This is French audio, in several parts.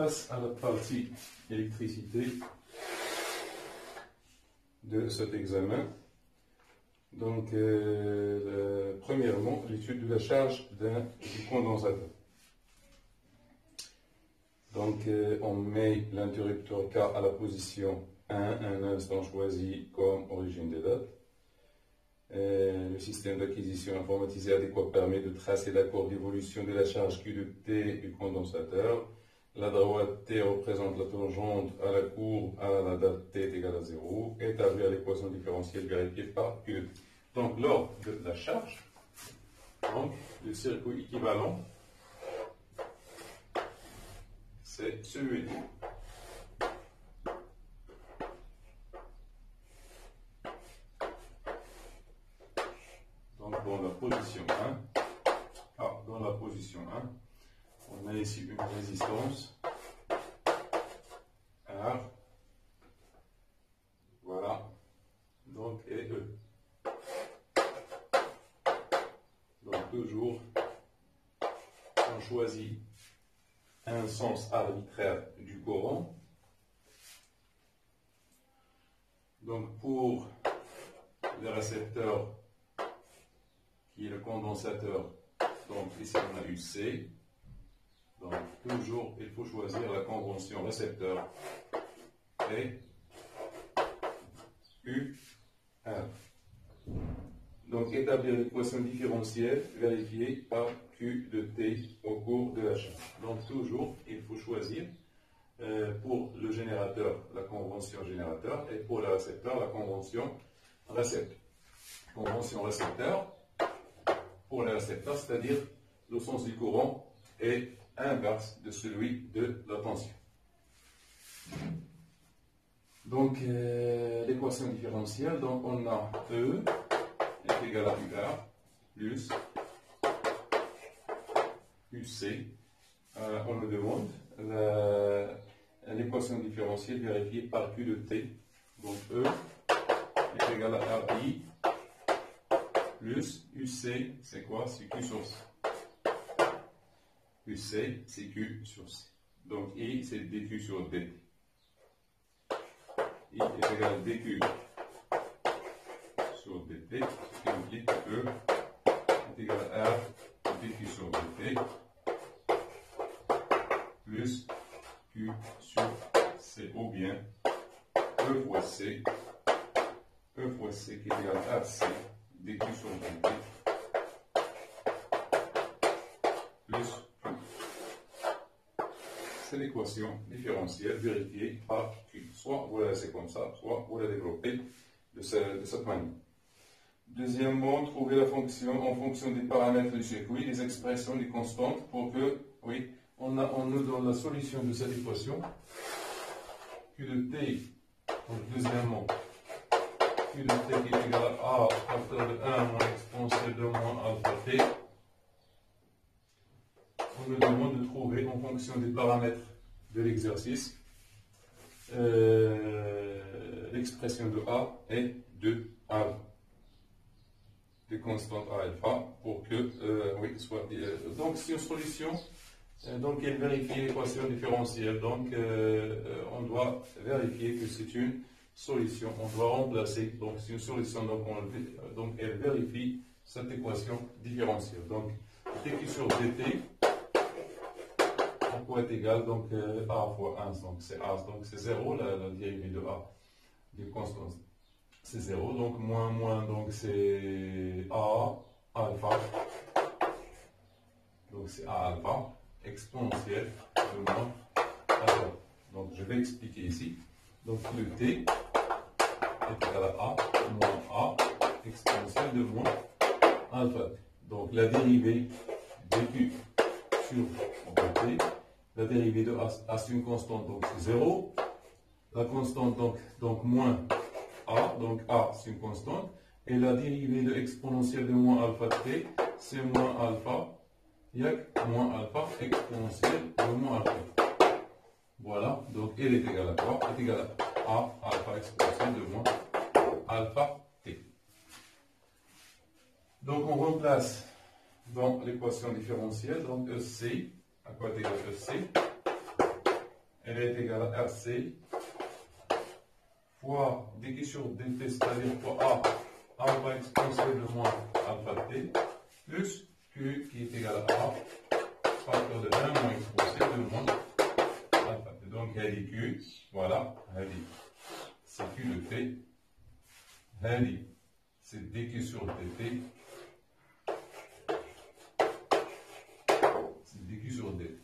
passe à la partie électricité de cet examen. Donc, premièrement, l'étude de la charge du condensateur. Donc, on met l'interrupteur K à la position 1 à un instant choisi comme origine des dates. Le système d'acquisition informatisé adéquat permet de tracer la courbe d'évolution de la charge Q de T du condensateur. La droite T représente la tangente à la courbe à la date T est égale à 0. Établir l'équation différentielle vérifiée par Q de T. Donc, lors de la charge, donc, le circuit équivalent, c'est celui-ci. Donc, dans la position 1, dans la position 1, on a ici une résistance R, voilà, donc et E. Donc, toujours, on choisit un sens arbitraire du courant. Donc, pour le récepteur qui est le condensateur, donc ici on a eu C. Donc, toujours, il faut choisir la convention récepteur et U, R. Donc, établir l'équation différentielle vérifiée par Q de T au cours de la charge. Donc, toujours, il faut choisir pour le générateur la convention générateur et pour le récepteur la convention récepteur. Convention récepteur pour le récepteur, c'est-à-dire le sens du courant est inverse de celui de la tension. Donc, l'équation différentielle, donc on a E est égal à UR plus UC. On me demande l'équation différentielle vérifiée par Q de T. Donc, E est égal à RI plus UC, c'est quoi? C'est Q sur C. UC, c'est Q sur C. Donc, I, c'est dQ sur dt. I est égal à dQ sur dt, ce qui implique que E est égal à R dQ sur dt plus Q sur C, ou bien E fois C qui est égal à RC dQ sur dt plus Q. C'est l'équation différentielle vérifiée par Q. Soit vous la laissez comme ça, soit vous la développez de cette manière. Deuxièmement, trouver la fonction en fonction des paramètres du circuit, des expressions, des constantes pour que, oui, on nous donne la solution de cette équation. Q de T, donc deuxièmement, Q de T qui est égal à A facteur de 1 moins exponentielle de moins alpha T. On nous demande de trouver en fonction des paramètres de l'exercice l'expression de A et de alpha, des constantes A alpha pour que, oui, soit. Donc, c'est une solution. Donc, elle vérifie l'équation différentielle. Donc, on doit vérifier que c'est une solution. On doit remplacer. Donc, c'est une solution. Donc, elle vérifie cette équation différentielle. Donc, dQ sur dt pourrait être égal donc A fois 1. Donc, c'est A. Donc, c'est 0, la dérivée de A, des constantes. C'est 0. Donc, moins, donc c'est A alpha. Donc, c'est A alpha exponentielle de moins alpha. Donc, je vais expliquer ici. Donc, le T est égal à A moins A exponentielle de moins alpha. Donc, la dérivée dQ sur dt, la dérivée de A, c'est une constante, donc c'est 0. La constante, donc moins A, donc A, c'est une constante. Et la dérivée de exponentielle de moins alpha t, c'est moins alpha. Il y a moins alpha exponentielle de moins alpha. Voilà, donc elle est égale à quoi? Elle est égale à A alpha exponentielle de moins alpha t. Donc on remplace dans l'équation différentielle, donc EC, à quoi est égal EC? elle est égale à RC fois d qui sur dt, c'est-à-dire fois A va exponentielle de moins alpha t, plus Q qui est égal à A, facteur de 1 moins exponentielle de moins alpha t. Donc, elle dit Q, voilà, elle dit c'est Q de t, elle dit c'est dq sur dt, c'est dq sur d.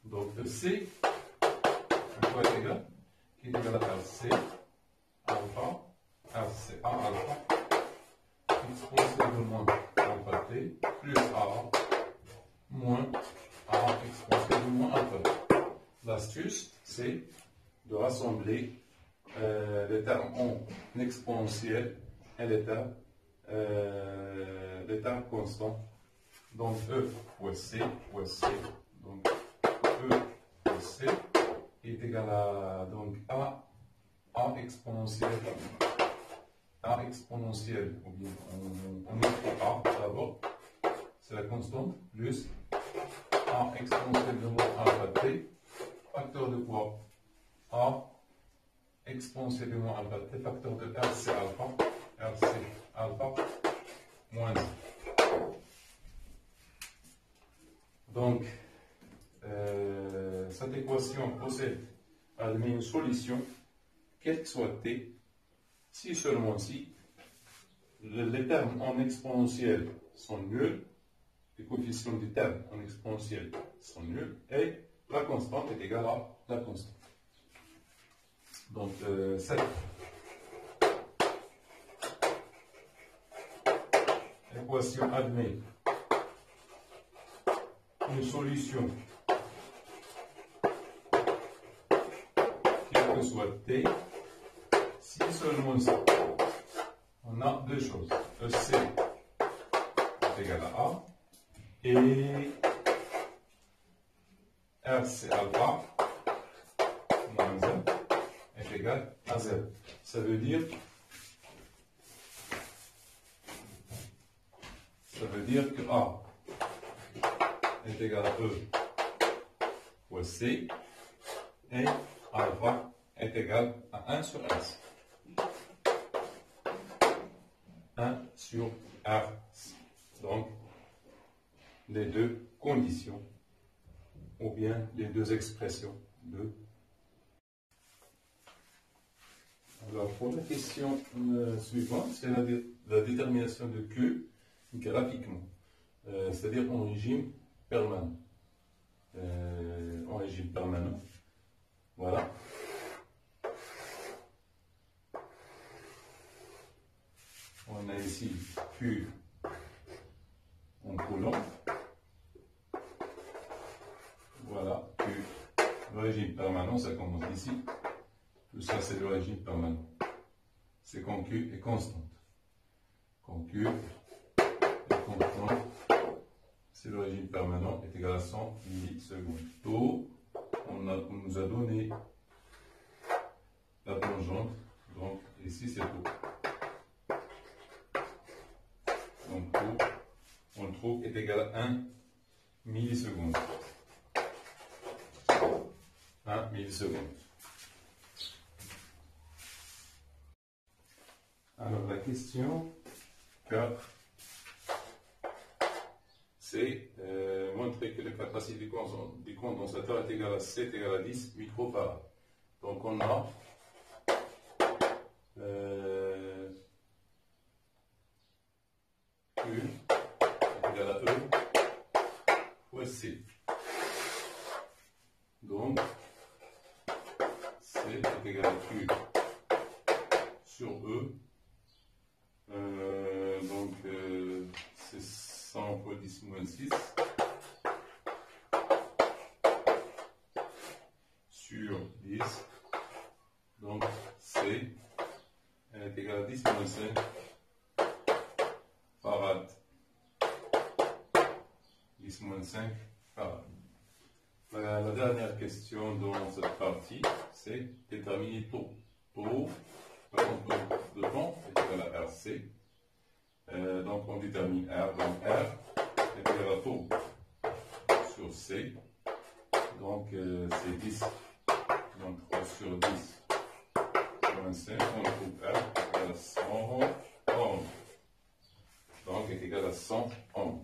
Donc, C, à quoi est égal? Qui est égal à RC alpha, RC A alpha, exponentielle de moins alpha t, plus A, moins A, exponentielle de moins alpha t. L'astuce, c'est de rassembler les termes en exponentiel et les termes constants. Donc, E fois C, donc E fois C est égal à donc A exponentielle, ou bien on écrit A d'abord, c'est la constante, plus A exponentielle de moins alpha t, facteur de quoi? A exponentielle de moins alpha t, facteur de RC alpha, moins 1. Donc, cette équation possède, admet une solution, quelle que soit t, si seulement si les termes en exponentiel sont nuls, les coefficients du terme en exponentiel sont nuls, et la constante est égale à la constante. Donc, cette équation admet une solution, quelle que soit t, si seulement si on a deux choses, EC est égal à A et RC alpha moins 1 est égal à 0. Ça veut dire que A est égal à E fois C et alpha est égal à 1 sur S. 1 sur R. Donc, les deux conditions, ou bien les deux expressions de. Alors, pour la question suivante, c'est la détermination de Q graphiquement, c'est-à-dire en régime permanent. Voilà. On a ici Q en coulomb. Voilà, Q. Le régime permanent, ça commence ici. Tout ça, c'est le régime permanent. C'est quand Q est constante. Quand Q est constante, c'est le régime permanent est égal à 100 millisecondes. Taux, on nous a donné la tangente. Donc, ici, c'est taux. Donc, taux, on le trouve, est égal à 1 milliseconde. 1 milliseconde. Alors, la question 4, c'est montrer que la capacité du condensateur est égale à 7 égale à 10 microfarad. Donc, on a Q est égal à E fois C. Donc, C est égal à Q sur E. Donc, c'est 100 fois 10 moins 6 sur 10. Donc, C est égal à 10 moins 5 farad. 10 moins 5 farad. La dernière question dans cette partie, c'est déterminer taux. Taux, le temps est égal à RC. Donc on détermine R. Donc R est égal à taux sur C. Donc c'est 10 Donc 3 sur 10 moins 5, on trouve R est égal à 100 ohms. Donc est égal à 100 ohms.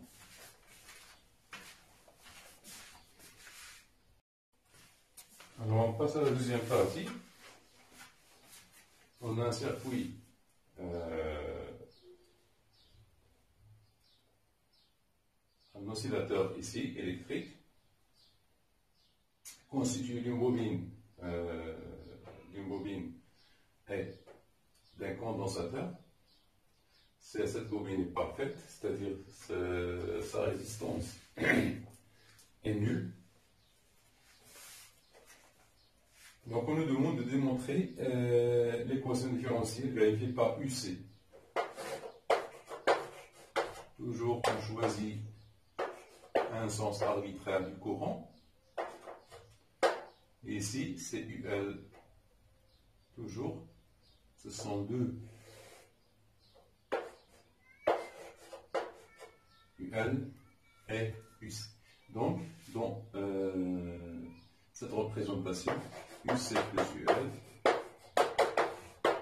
Alors on passe à la deuxième partie. On a un circuit un oscillateur ici, électrique, constitué d'une bobine et d'un condensateur. Cette bobine est parfaite, c'est-à-dire sa résistance est nulle. Donc on nous demande de démontrer l'équation différentielle vérifiée par UC. Toujours on choisit un sens arbitraire du courant. Et ici c'est UL. Toujours, ce sont deux UL et UC. Donc dans cette représentation, UC plus UL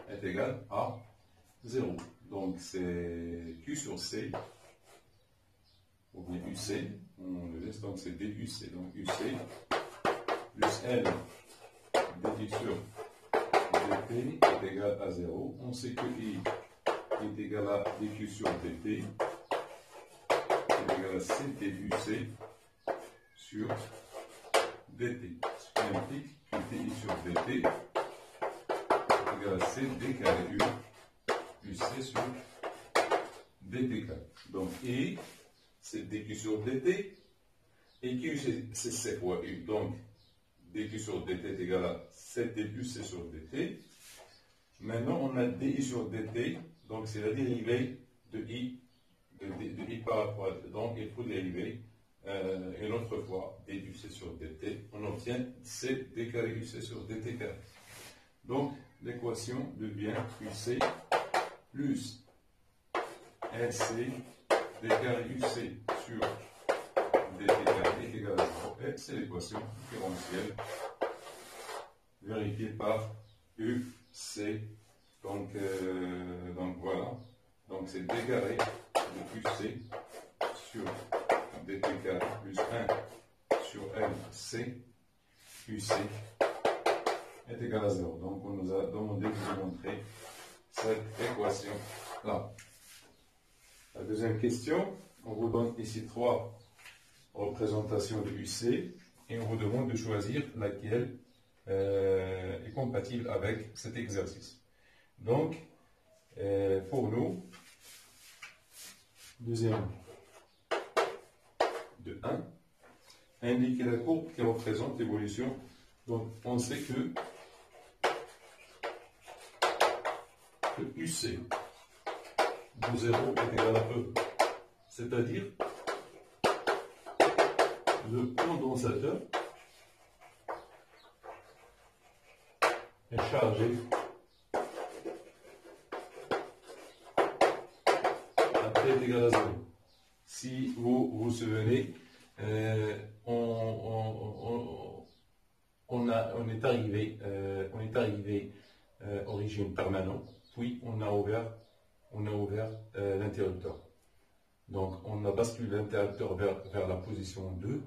est égal à 0. Donc c'est Q sur C, ou bien UC, on le laisse, donc c'est DUC. Donc UC plus L dt sur dt est égal à 0. On sait que I est égal à dQ sur dt est égal à C DUC sur dt. Ce qui implique que dI sur dt est égal à C d carré U UC sur dt carré. Donc I c'est dQ sur dt et Q c'est C fois U. Donc dQ sur dt est égal à 7 dUC sur dt. Maintenant, on a dI sur dt, donc c'est la dérivée de I, de I par rapport à dt. Donc, il faut dériver une autre fois dUC sur dt. On obtient C d carré UC sur dt carré. Donc, l'équation devient UC plus NC d carré UC sur dt carré est égal à 0. Et c'est l'équation différentielle vérifiée par UC. Donc voilà. Donc c'est d carré de UC sur dt carré plus 1 sur LC. UC est égal à 0. Donc on nous a demandé de démontrer cette équation-là. La deuxième question, on vous donne ici 3 représentations de UC et on vous demande de choisir laquelle est compatible avec cet exercice. Donc, pour nous, deuxième de 1, indiquer la courbe qui représente l'évolution. Donc, on sait que UC de 0 est égal à E, c'est-à-dire le condensateur est chargé à T est égal à 0. Si vous vous souvenez, on est arrivé origine permanente, puis on a ouvert l'interrupteur. Donc on a basculé l'interrupteur vers la position 2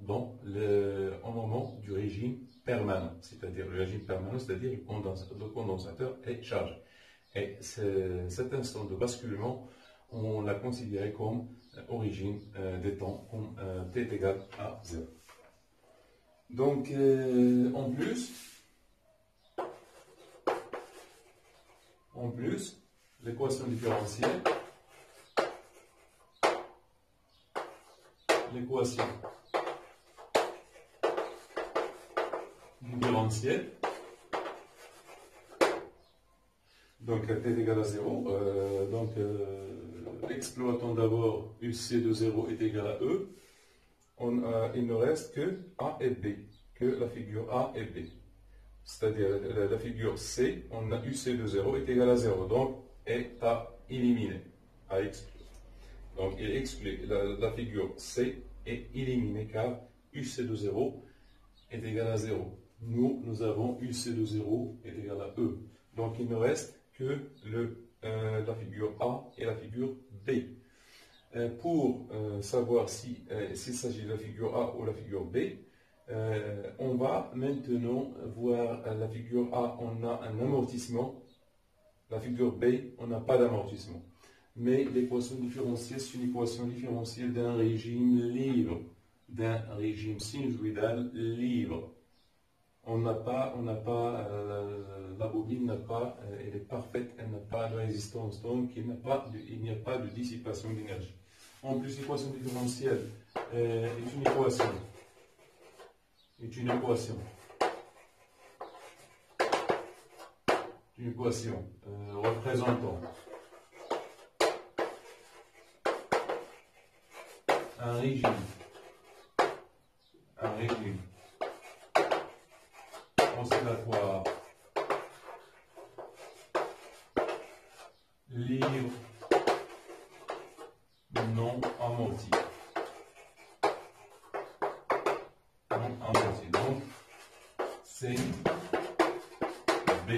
au moment du régime permanent, c'est-à-dire le régime permanent, c'est-à-dire le condensateur est chargé. Et cet instant de basculement, on l'a considéré comme origine des temps, comme t est égal à 0. Donc en plus, l'équation différentielle, donc t est égal à 0, exploitons d'abord UC de 0 est égal à E, il ne reste que A et B, que la figure A et B. C'est-à-dire la figure C, on a UC de 0 est égal à 0, donc est à éliminer, à exclure. Donc il exclut, la figure C est éliminée car UC de 0 est égal à 0. nous avons UC de 0 est égal à E. Donc il ne reste que la figure A et la figure B. Pour savoir s'il s'agit de la figure A ou la figure B, on va maintenant voir la figure A, on a un amortissement. La figure B, on n'a pas d'amortissement. Mais l'équation différentielle, c'est une équation différentielle d'un régime libre, d'un régime sinusoïdal libre. La bobine n'a pas, elle est parfaite, elle n'a pas de résistance, donc il n'y a pas de dissipation d'énergie. En plus, l'équation différentielle est une équation. Représentant un régime oscillatoire libre non amorti. Donc, c'est B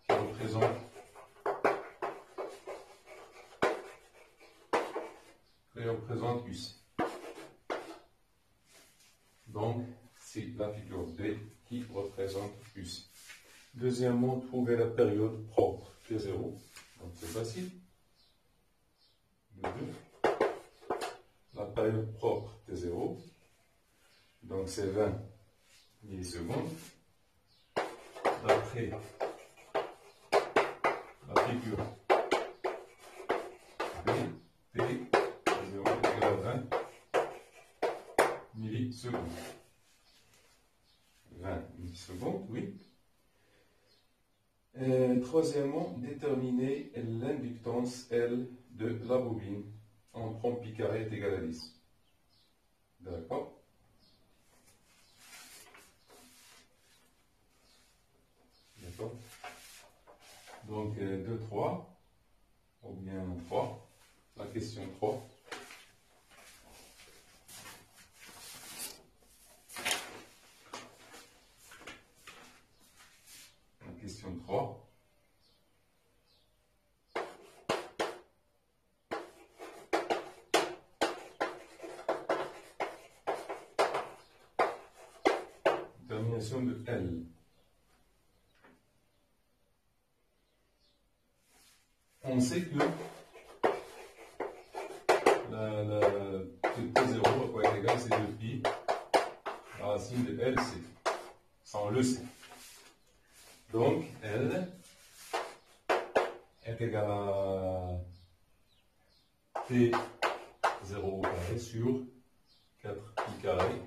qui représente UC. Donc, c'est la figure B qui représente UC. Deuxièmement, trouver la période propre T0. Donc, c'est facile. La période propre T0. Donc, c'est 20 millisecondes. D'après la figure B, T0 est égal à 20 millisecondes. 20 millisecondes, oui. Troisièmement, déterminer l'inductance L de la bobine en prend pi carré est égal à 10. D'accord? D'accord? Donc 2, 3, ou bien 3, la question 3. La question 3. Détermination de L. On sait que T0 à quoi est égal, c'est 2pi. La racine de L, c'est. Ça, on le sait. Donc, L est égal à T0 au carré sur 4pi carré.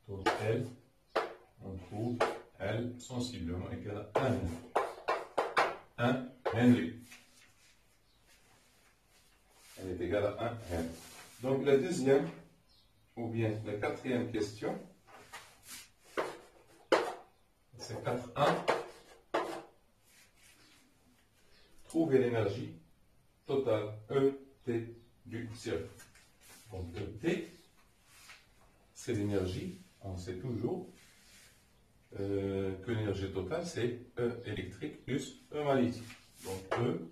Donc, L, on trouve L sensiblement égal à 1 Henry. Elle est égale à 1 Henry. Donc la deuxième, ou bien la quatrième question, c'est 4.1. Trouver l'énergie totale ET du circuit. Donc ET, c'est l'énergie, on sait toujours que l'énergie totale, c'est E électrique plus E magnétique. Donc E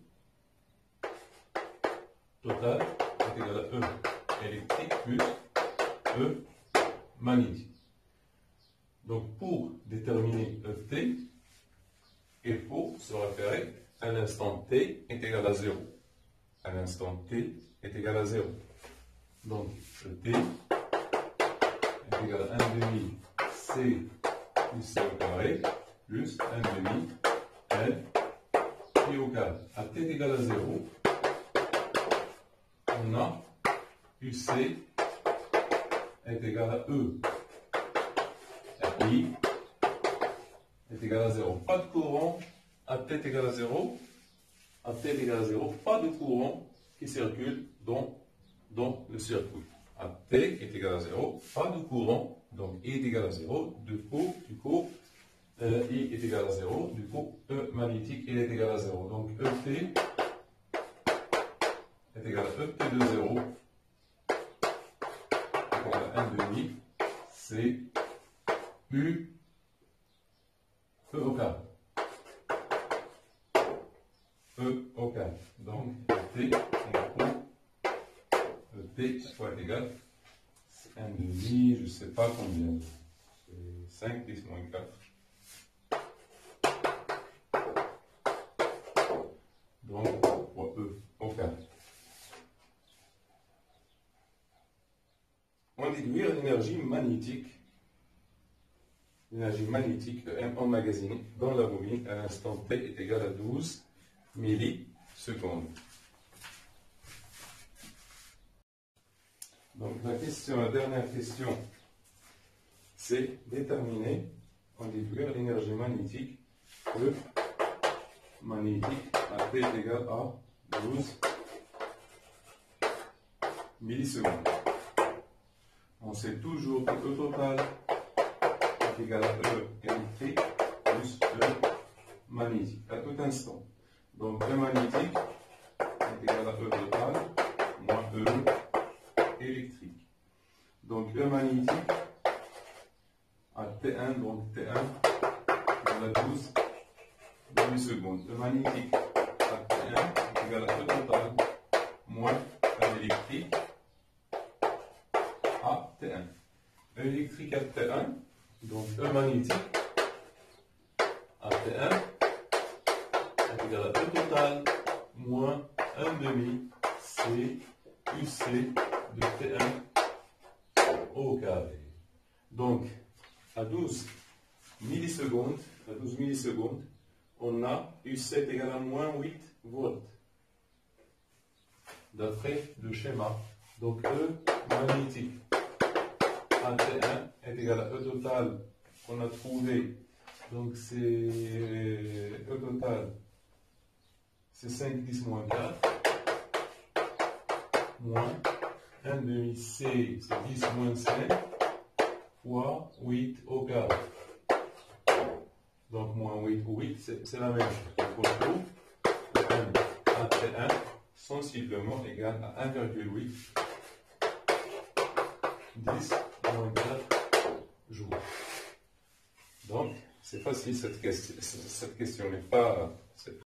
total est égal à E électrique plus E magnétique. Donc pour déterminer ET, il faut se référer à l'instant T est égal à 0. À l'instant T est égal à 0. Donc ET est égal à 1 demi C plus C au carré plus 1 demi L pi au carré. À T est égal à 0, on a UC est égal à E. I est égal à 0. Pas de courant à T est égal à 0. À T est égal à 0. Pas de courant qui circule dans le circuit. À T est égal à 0. Pas de courant. Donc I est égal à 0. Du coup, I est égal à 0. Du coup, E magnétique, il est égal à 0. Donc ET est égal à ET de 0. Égal à 1 demi C plus E au carré. E au carré. Donc, T T soit égal 1 demi, je ne sais pas combien. C'est 5 10 moins 4. Donc, pour E au carré. On déduire l'énergie magnétique. L'énergie magnétique de M emmagasinée dans la bobine à l'instant T est égale à 12 millisecondes. Donc la dernière question, c'est déterminer, en déduire l'énergie magnétique E magnétique à T est égal à 12 millisecondes. On sait toujours que E total est égal à E électrique plus E magnétique à tout instant. Donc E magnétique est égal à E total moins E électrique. Donc E magnétique à T1, donc T1 égale à 12 millisecondes. E magnétique à T1 est égal à E total moins E électrique à T1. E électrique à T1, donc E magnétique à T1 est égal à E total moins 1 demi C UC de T1 au carré. Donc, à 12 millisecondes, on a U7 égale à moins 8 volts. D'après le schéma. Donc, E magnétique à T1 est égal à E total qu'on a trouvé. Donc, c'est E total, c'est 5 10 moins 4. Moins 1 demi C, c'est 10 moins 5, fois 8 au carré. Donc moins 8 ou 8, c'est la même chose. Donc on trouve que M à T1 sensiblement égal à 1,8 10 moins 4 jours. Donc c'est facile cette question n'est pas